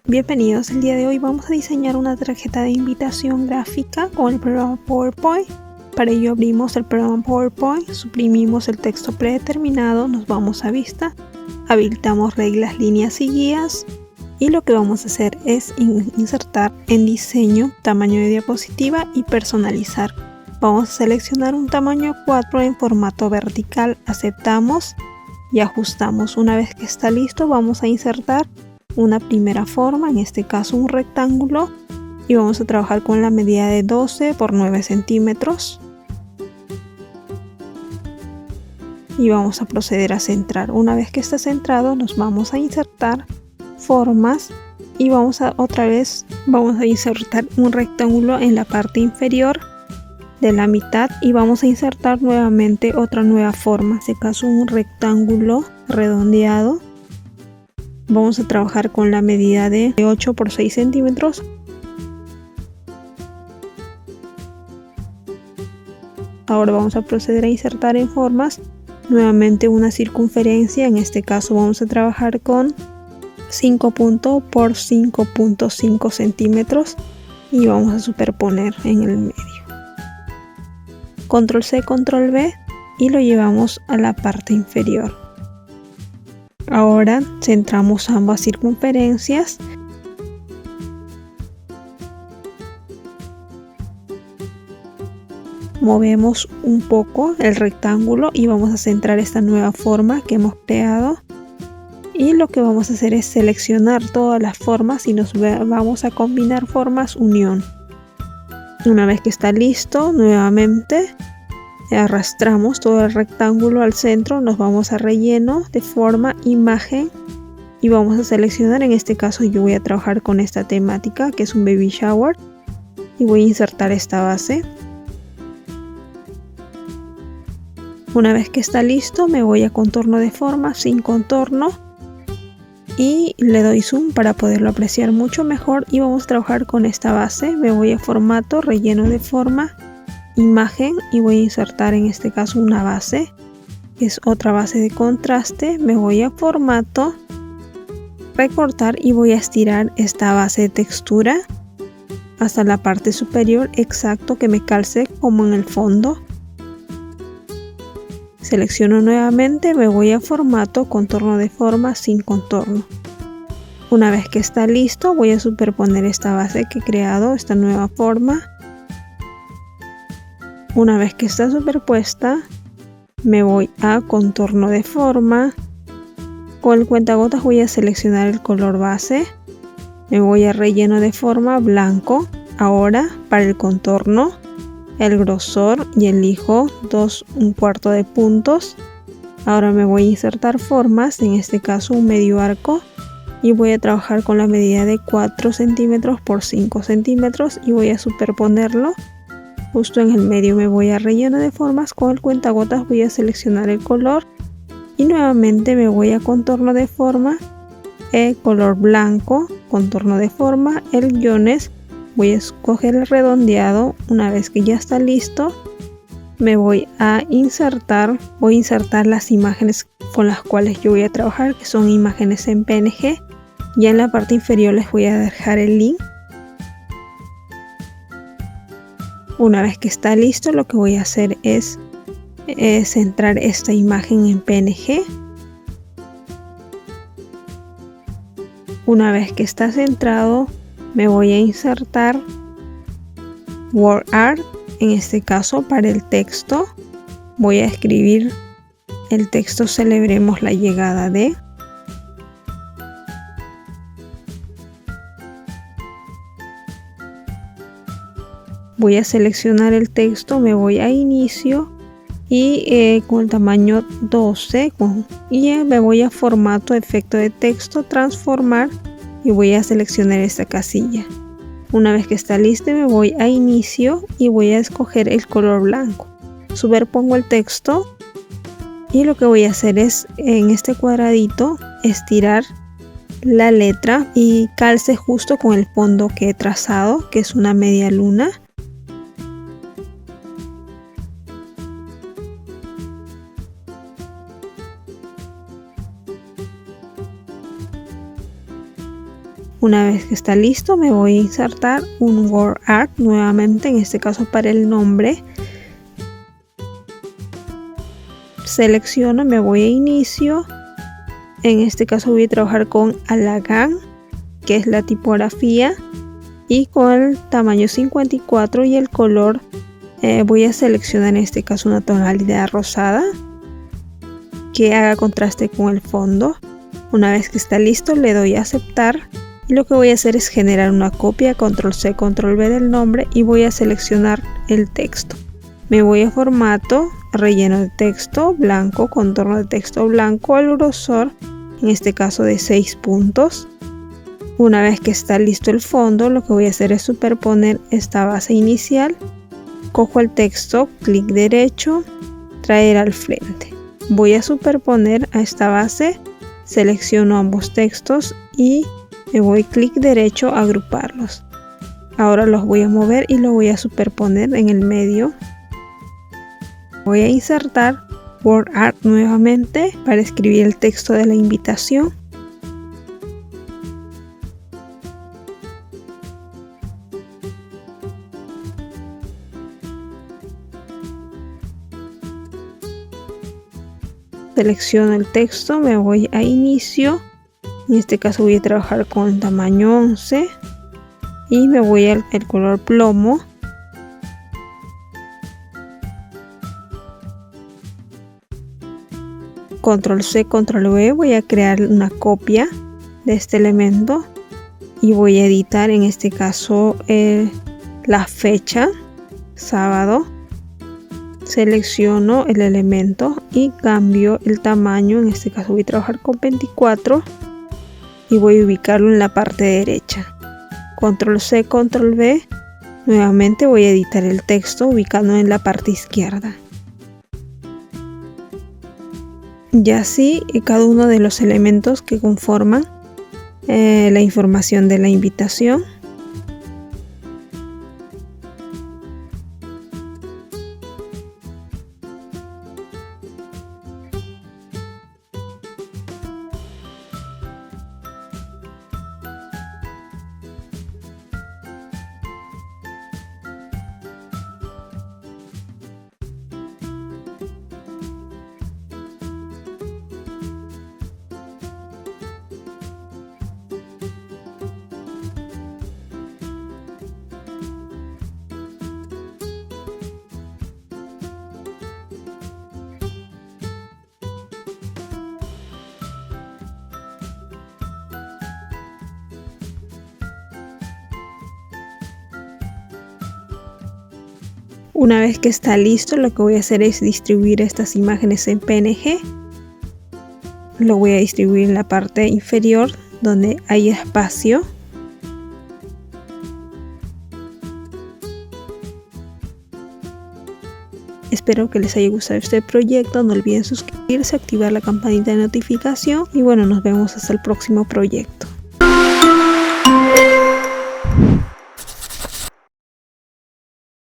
Bienvenidos, el día de hoy vamos a diseñar una tarjeta de invitación gráfica con el programa PowerPoint. Para ello abrimos el programa PowerPoint, suprimimos el texto predeterminado, nos vamos a vista, habilitamos reglas, líneas y guías y lo que vamos a hacer es insertar en diseño, tamaño de diapositiva y personalizar. Vamos a seleccionar un tamaño 4 en formato vertical, aceptamos y ajustamos. Una vez que está listo vamos a insertar una primera forma, en este caso un rectángulo, y vamos a trabajar con la medida de 12 por 9 centímetros y vamos a proceder a centrar. Una vez que está centrado nos vamos a insertar formas y vamos a insertar un rectángulo en la parte inferior de la mitad y vamos a insertar nuevamente otra nueva forma, en este caso un rectángulo redondeado. Vamos a trabajar con la medida de 8 por 6 centímetros. Ahora vamos a proceder a insertar en formas nuevamente una circunferencia. En este caso vamos a trabajar con 5 por 5.5 centímetros y vamos a superponer en el medio. Control C, Control V y lo llevamos a la parte inferior. Ahora centramos ambas circunferencias. Movemos un poco el rectángulo y vamos a centrar esta nueva forma que hemos creado. Y lo que vamos a hacer es seleccionar todas las formas y nos vamos a combinar formas unión. Una vez que está listo, nuevamente arrastramos todo el rectángulo al centro, nos vamos a relleno de forma, imagen y vamos a seleccionar, en este caso yo voy a trabajar con esta temática que es un baby shower y voy a insertar esta base. Una vez que está listo me voy a contorno de forma, sin contorno y le doy zoom para poderlo apreciar mucho mejor y vamos a trabajar con esta base. Me voy a formato, relleno de forma, imagen y voy a insertar en este caso una base, que es otra base de contraste. Me voy a formato, recortar y voy a estirar esta base de textura hasta la parte superior, exacto que me calce como en el fondo. Selecciono nuevamente, me voy a formato, contorno de forma, sin contorno. Una vez que está listo voy a superponer esta base que he creado, esta nueva forma. Una vez que está superpuesta, me voy a contorno de forma. Con el cuentagotas voy a seleccionar el color base. Me voy a relleno de forma, blanco. Ahora para el contorno, el grosor y elijo 2/4 de puntos. Ahora me voy a insertar formas, en este caso un medio arco. Y voy a trabajar con la medida de 4 centímetros por 5 centímetros y voy a superponerlo. Justo en el medio me voy a relleno de formas, con el cuentagotas voy a seleccionar el color y nuevamente me voy a contorno de forma, color blanco, contorno de forma, el guiones, voy a escoger el redondeado. Una vez que ya está listo me voy a insertar las imágenes con las cuales yo voy a trabajar, que son imágenes en PNG. Ya en la parte inferior les voy a dejar el link. Una vez que está listo lo que voy a hacer es centrar esta imagen en PNG. Una vez que está centrado me voy a insertar Word Art, en este caso para el texto voy a escribir el texto celebremos la llegada de. Voy a seleccionar el texto, me voy a inicio y con el tamaño 12 y me voy a formato, efecto de texto, transformar y voy a seleccionar esta casilla. Una vez que está listo me voy a inicio y voy a escoger el color blanco. Superpongo el texto y lo que voy a hacer es en este cuadradito estirar la letra y calce justo con el fondo que he trazado, que es una media luna. Una vez que está listo, me voy a insertar un Word Art nuevamente, en este caso para el nombre. Selecciono, me voy a inicio. En este caso voy a trabajar con Alagan, que es la tipografía, y con el tamaño 54 y el color voy a seleccionar en este caso una tonalidad rosada que haga contraste con el fondo. Una vez que está listo, le doy a aceptar y lo que voy a hacer es generar una copia, control C, control V del nombre, y voy a seleccionar el texto. Me voy a formato, relleno de texto, blanco, contorno de texto blanco, al grosor, en este caso de 6 puntos. Una vez que está listo el fondo, lo que voy a hacer es superponer esta base inicial. Cojo el texto, clic derecho, traer al frente. Voy a superponer a esta base, selecciono ambos textos y me voy clic derecho a agruparlos. Ahora los voy a mover y los voy a superponer en el medio. Voy a insertar Word Art nuevamente para escribir el texto de la invitación. Selecciono el texto, me voy a inicio, en este caso voy a trabajar con el tamaño 11 y me voy al color plomo. Control C, control V, voy a crear una copia de este elemento y voy a editar en este caso la fecha, sábado. Selecciono el elemento y cambio el tamaño, en este caso voy a trabajar con 24 y voy a ubicarlo en la parte derecha. Control C, control V, nuevamente voy a editar el texto ubicándolo en la parte izquierda. Y así cada uno de los elementos que conforman la información de la invitación. Una vez que está listo, lo que voy a hacer es distribuir estas imágenes en PNG. Lo voy a distribuir en la parte inferior donde hay espacio. Espero que les haya gustado este proyecto. No olviden suscribirse, activar la campanita de notificación y bueno, nos vemos hasta el próximo proyecto.